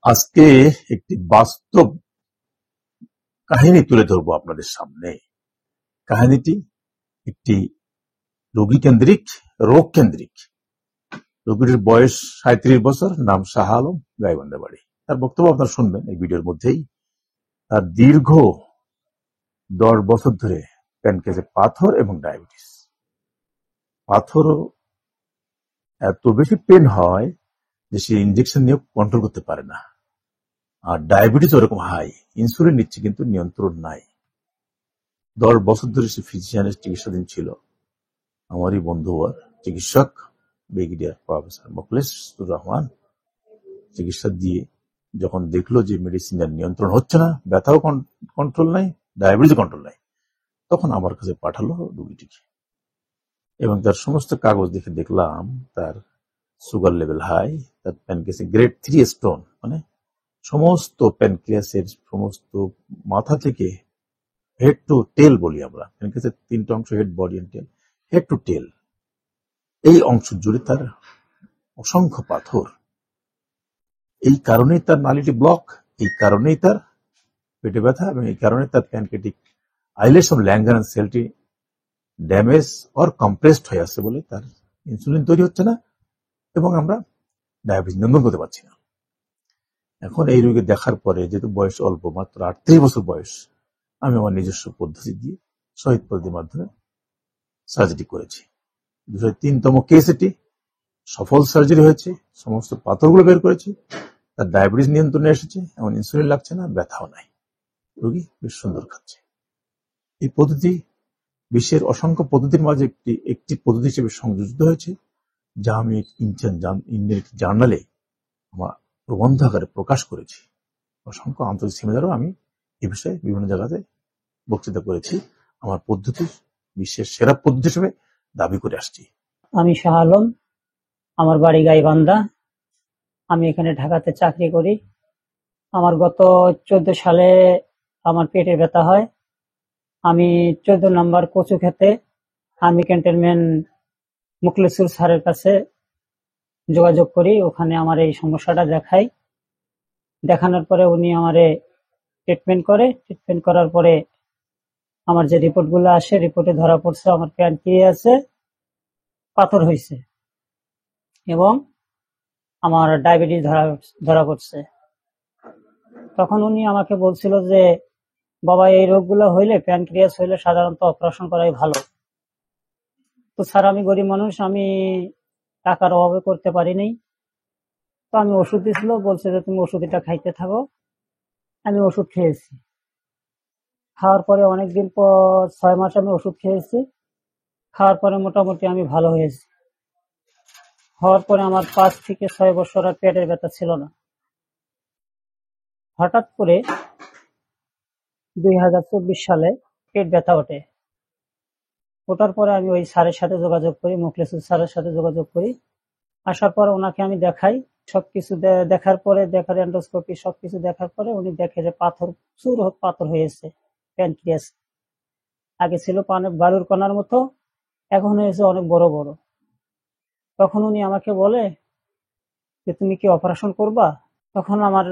আজকে একটি বাস্তব কাহিনী তুলে ধরবো আপনাদের সামনে। কাহিনীটি একটি রোগী কেন্দ্রিক, রোগ কেন্দ্রিক। রোগীর বয়স ৩৭ বছর, নাম শাহ আলম, গাইবান্ধা বাড়ি। তার বক্তব্য আপনারা শুনবেন এই ভিডিওর মধ্যেই। তার দীর্ঘ ১০ বছর ধরে প্যানক্রিয়াসে পাথর এবং ডায়াবেটিস। পাথরও এত বেশি পেন হয় যে সে ইনজেকশন নিয়ে কন্ট্রোল করতে পারে না। আর ডায়াবেটিস ওরকম হাই, ইনসুলিন নিচ্ছে কিন্তু নিয়ন্ত্রণ নাই। ১০ বছর ধরে সে ফিজিশিয়ানের চিকিৎসাধীন ছিল। আমারই বন্ধু আর চিকিৎসক ব্রিগেডিয়ার প্রফেসর মোখলেসুর রহমান চিকিৎসা দিয়ে যখন দেখলো যে মেডিসিনের নিয়ন্ত্রণ হচ্ছে না, ব্যথাও কন্ট্রোল নাই, ডায়াবেটিস কন্ট্রোল নাই, তখন আমার কাছে পাঠালো রোগীটিকে। এবং তার সমস্ত কাগজ দেখে দেখলাম তার সুগার লেভেল হাই, তার প্যানক্রিয়াসে গ্রেড 3 স্টোন, মানে সমস্ত প্যানক্রিয়াসের সমস্ত মাথা থেকে হেড টু টেল বলি আমরা, প্যানক্রিয়াসের 3টা অংশ, head, body and tail. Head to tail এই অংশ জুড়ে তার অসংখ্য পাথর। এই কারণেই তার নালিটি ব্লক, এই কারণেই তার পেটে ব্যথা, এবং এই কারণে তার প্যানক্রিয়াটিক আইলেটস অফ ল্যাঙ্গার সেলটি ড্যামেজ অর কম্প্রেসড হয়ে আসছে বলে তার ইনসুলিন তৈরি হচ্ছে না, এবং আমরা ডায়াবেটিস নিয়ন্ত্রণ করতে পারছি না। এখন এই রোগী দেখার পরে, যেহেতু বয়স অল্প, মাত্র ৩৮ বছর বয়স, আমি আমার নিজস্ব পদ্ধতি দিয়ে শহীদ পদ্ধতির মাধ্যমে সার্জারি করেছি। ২০৩তম কেস এটি, সফল সার্জারি হয়েছে, সমস্ত পাথরগুলো বের করেছি, তার ডায়াবেটিস নিয়ন্ত্রণে এসেছে, এমন ইনসুলিন লাগছে না, ব্যথাও নাই, রোগী বেশ সুন্দর খাচ্ছে। এই পদ্ধতি বিশ্বের অসংখ্য পদ্ধতির মাঝে একটি পদ্ধতি হিসেবে সংযোজিত হয়েছে, যা আমি ইন্ডিয়ান জার্নালে আমার প্রবন্ধ আকারে প্রকাশ করেছি। অসংখ্য আন্তর্জাতিক সেমিনারও আমি এ বিষয়ে বিভিন্ন জায়গাতে বক্তৃতা করেছি। আমার পদ্ধতি বিশ্বের সেরা পদ্ধতি হিসেবে দাবি করে আসছি। আমি শাহ আলম, আমার বাড়ি গাইবান্ধা। আমি এখানে ঢাকাতে চাকরি করি। আমার গত 14 সালে আমার পেটে ব্যথা হয়। আমি 14 নম্বর কচু খেতে আমি ক্যান্টনমেন্ট মুখলেসুর স্যারের কাছে যোগাযোগ করি। ওখানে আমার এই সমস্যাটা দেখাই। দেখানোর পরে উনি আমারে ট্রিটমেন্ট করে। ট্রিটমেন্ট করার পরে আমার যে রিপোর্টগুলো আসে, রিপোর্টে ধরা পড়ছে আমার প্যানক্রিয়াসে পাথর হয়েছে এবং আমার ডায়াবেটিস ধরা পড়ছে। তখন উনি আমাকে বলছিল যে, বাবা, এই রোগগুলো হইলে, প্যানক্রিয়াস হইলে সাধারণত অপারেশন করাই ভালো। তো স্যার, আমি গরিব মানুষ, আমি টাকার অভাবে করতে পারিনি। তো আমি ওষুধ দিয়েছিল, বলছে যে তুমি ওষুধটা খাইতে থাকো। আমি ওষুধ খেয়েছি। খাওয়ার পরে অনেকদিন পর 6 মাস আমি ওষুধ খেয়েছি। খাওয়ার পরে মোটামুটি আমি ভালো হয়েছি। হওয়ার পরে আমার 5 থেকে 6 বছর আর পেটের ব্যথা ছিল না। হঠাৎ করে 2024 সালে পেট ব্যথা ওঠে। ওঠার পরে আমি ওই স্যারের সাথে যোগাযোগ করি, মুখলেসুর স্যারের সাথে যোগাযোগ করি। আসার পর ওনাকে আমি দেখাই। সবকিছু দেখার পরে, দেখার এন্ডোস্কোপি সবকিছু দেখার পরে উনি দেখে যে প্রচুর পাথর হয়েছে প্যানক্রিয়াস। আগে ছিল বালুর কণার মতো, এখন হয়েছে অনেক বড় বড়। তখন উনি আমাকে বলে যে, তুমি কি অপারেশন করবা? তখন আমার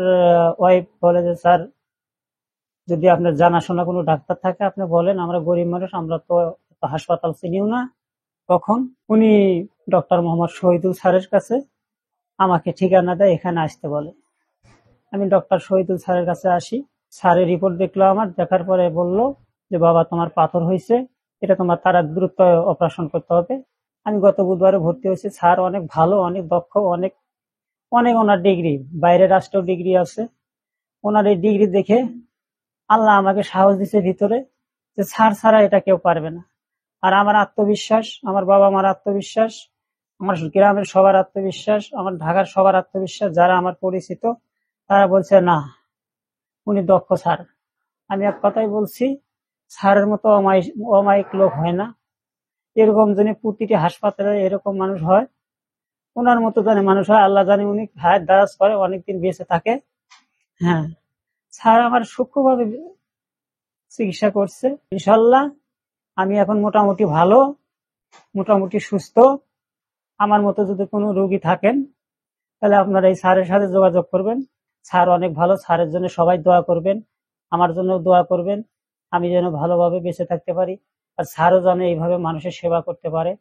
ওয়াইফ বলে যে, স্যার, যদি আপনার জানাশোনা কোনো ডাক্তার থাকে আপনি বলেন, আমরা গরিব মানুষ, আমরা তো হাসপাতাল চিনিও না। তখন উনি ডক্টর মোহাম্মদ শহীদুল স্যারের কাছে আমাকে ঠিকানা দেয়, এখানে আসতে বলে। আমি ডক্টর শহীদুল স্যারের কাছে আসি। স্যারের রিপোর্ট দেখলো আমার, দেখার পরে বলল যে, বাবা, তোমার পাথর হয়েছে, এটা তোমার তারা দ্রুত অপারেশন করতে হবে। আমি গত বুধবারে ভর্তি হয়েছি। স্যার অনেক ভালো, অনেক দক্ষ, অনেক অনেক ওনার ডিগ্রি, বাইরের রাষ্ট্রেও ডিগ্রি আছে। ওনার এই ডিগ্রি দেখে আল্লাহ আমাকে সাহস দিচ্ছে ভিতরে যে স্যার ছাড়া এটা কেউ পারবে না। আর আমার আত্মবিশ্বাস, আমার বাবা মার আত্মবিশ্বাস, আমার গ্রামের সবার আত্মবিশ্বাস, আমার ঢাকার সবার আত্মবিশ্বাস, যারা আমার পরিচিত, তারা বলছে না, উনি দক্ষ স্যার। আমি এক কথাই বলছি, স্যারের মতো অমায়িক লোক হয় না। এরকম যদি প্রতিটি হাসপাতালে এরকম মানুষ হয়, ওনার মতো জানে মানুষ হয়, আল্লাহ জানে উনি হায়াত দারাজ করে, অনেকদিন বেঁচে থাকে। হ্যাঁ, স্যার আমার সূক্ষ্মভাবে চিকিৎসা করছে। ইনশাল্লাহ আমি এখন মোটামুটি ভালো, মোটামুটি সুস্থ। আমার মতো যদি কোনো রোগী থাকেন তাহলে আপনারা এই স্যারের সাথে যোগাযোগ করবেন। স্যার অনেক ভালো, স্যারের জন্য সবাই দোয়া করবেন, আমার জন্য দোয়া করবেন, আমি যেন ভালোভাবে বেঁচে থাকতে পারি, আর স্যারও যেন এইভাবে মানুষের সেবা করতে পারে।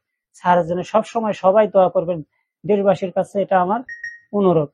স্যারের জন্য সবসময় সবাই দোয়া করবেন, দেশবাসীর কাছে এটা আমার অনুরোধ।